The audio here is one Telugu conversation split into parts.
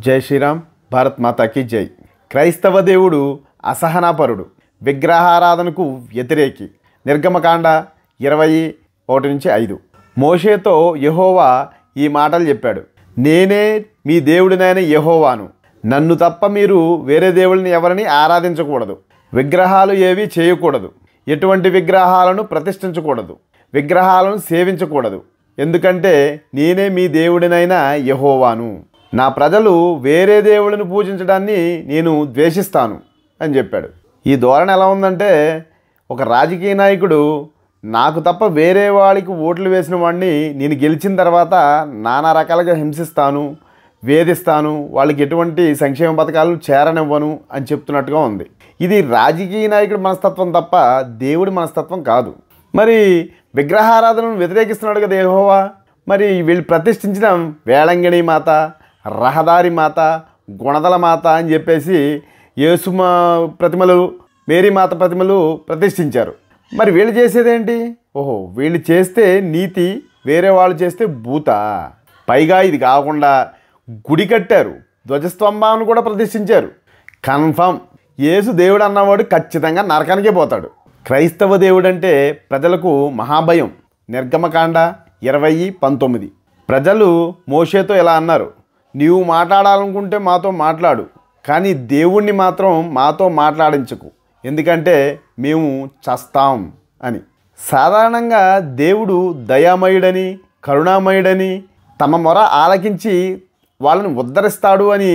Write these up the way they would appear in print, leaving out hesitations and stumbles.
జై శ్రీరామ్. భారత్ మాతాకి జై. క్రైస్తవ దేవుడు అసహనాపరుడు, విగ్రహారాధనకు వ్యతిరేకి. నిర్గమకాండ 21:1-5. మోషేతో యెహోవా ఈ మాటలు చెప్పాడు. నేనే మీ దేవుడినైన యెహోవాను. నన్ను తప్ప మీరు వేరే దేవుళ్ళని ఎవరిని ఆరాధించకూడదు. విగ్రహాలు ఏవి చేయకూడదు. ఎటువంటి విగ్రహాలను ప్రతిష్ఠించకూడదు. విగ్రహాలను సేవించకూడదు. ఎందుకంటే నేనే మీ దేవుడినైన యెహోవాను. నా ప్రజలు వేరే దేవుళ్ళని పూజించడాన్ని నేను ద్వేషిస్తాను అని చెప్పాడు. ఈ ధోరణి ఎలా ఉందంటే, ఒక రాజకీయ నాయకుడు నాకు తప్ప వేరే వాళ్ళకి ఓట్లు వేసిన వాడిని నేను గెలిచిన తర్వాత నానా రకాలుగా హింసిస్తాను, వేధిస్తాను, వాళ్ళకి ఎటువంటి సంక్షేమ పథకాలు చేరనివ్వను అని చెప్తున్నట్టుగా ఉంది. ఇది రాజకీయ నాయకుడి మనస్తత్వం తప్ప దేవుడి మనస్తత్వం కాదు. మరి విగ్రహారాధనను వ్యతిరేకిస్తున్నాడు కదా యెహోవా. మరి వీళ్ళు ప్రతిష్ఠించిన వేళంగిణి మాత, రహదారి మాత, గుణదల మాత అని చెప్పేసి యేసు ప్రతిమలు, మేరీ మాత ప్రతిమలు ప్రతిష్ఠించారు. మరి వీళ్ళు చేసేదేంటి? ఓహో, వీళ్ళు చేస్తే నీతి, వేరే వాళ్ళు చేస్తే భూత. పైగా ఇది కాకుండా గుడి కట్టారు, ధ్వజస్తంభాన్ని కూడా ప్రతిష్ఠించారు. కన్ఫర్మ్ యేసు దేవుడు అన్నవాడు ఖచ్చితంగా నరకానికే పోతాడు. క్రైస్తవ దేవుడు అంటే ప్రజలకు మహాభయం. నిర్గమకాండ 20:19. ప్రజలు మోషేతో ఇలా అన్నారు, నీవు మాట్లాడాలనుకుంటే మాతో మాట్లాడు, కానీ దేవుణ్ణి మాత్రం మాతో మాట్లాడించకు, ఎందుకంటే మేము చస్తాం అని. సాధారణంగా దేవుడు దయామయుడని, కరుణామయుడని, తమ మొర ఆలకించి వాళ్ళని ఉద్ధరిస్తాడు అని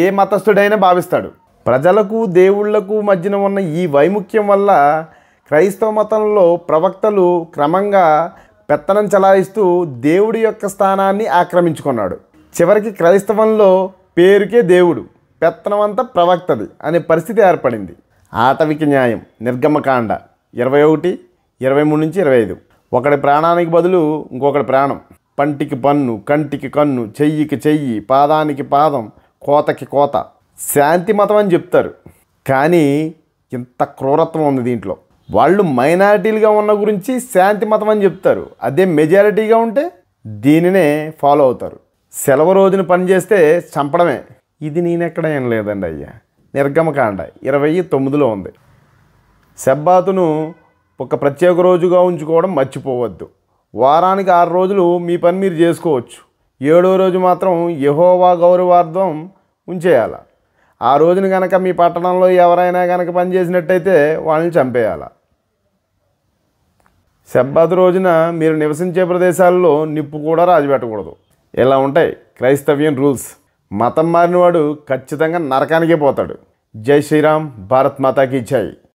ఏ మతస్థుడైనా భావిస్తాడు. ప్రజలకు దేవుళ్లకు మధ్యన ఉన్న ఈ వైముఖ్యం వల్ల క్రైస్తవ మతంలో ప్రవక్తలు క్రమంగా పెత్తనం చలాయిస్తూ దేవుడి యొక్క స్థానాన్ని ఆక్రమించుకున్నాడు. చివరికి క్రైస్తవంలో పేరుకే దేవుడు, పెత్తనం అంతా ప్రవక్తది అనే పరిస్థితి ఏర్పడింది. ఆటవిక న్యాయం. నిర్గమకాండ 21:23-25. ఒకడి ప్రాణానికి బదులు ఇంకొకటి ప్రాణం, పంటికి పన్ను, కంటికి కన్ను, చెయ్యికి చెయ్యి, పాదానికి పాదం, కోతకి కోత. శాంతి మతం అని చెప్తారు, కానీ ఇంత క్రూరత్వం ఉంది దీంట్లో. వాళ్ళు మైనారిటీలుగా ఉన్న గురించి శాంతి మతం అని చెప్తారు, అదే మెజారిటీగా ఉంటే దీనినే ఫాలో అవుతారు. సెలవు రోజున పని చేస్తే చంపడమే. ఇది నేనెక్కడ ఏం లేదండి అయ్యా. నిర్గమకాండ 20:9 ఉంది. శబ్బాతును ఒక ప్రత్యేక రోజుగా ఉంచుకోవడం మర్చిపోవద్దు. వారానికి 6 రోజులు మీ పని మీరు చేసుకోవచ్చు. 7వ రోజు మాత్రం యెహోవా గౌరవార్థం ఉంచేయాల. ఆ రోజున కనుక మీ పట్టణంలో ఎవరైనా కనుక పని చేసినట్టయితే వాళ్ళని చంపేయాల. శబ్బాతు రోజున మీరు నివసించే ప్రదేశాల్లో నిప్పు కూడా రాజుపెట్టకూడదు. ఇలా ఉంటాయి క్రైస్తవ్యం రూల్స్. మతం మారినవాడు ఖచ్చితంగా నరకానికే పోతాడు. జై శ్రీరామ్. భారత్ మాతాకి జై.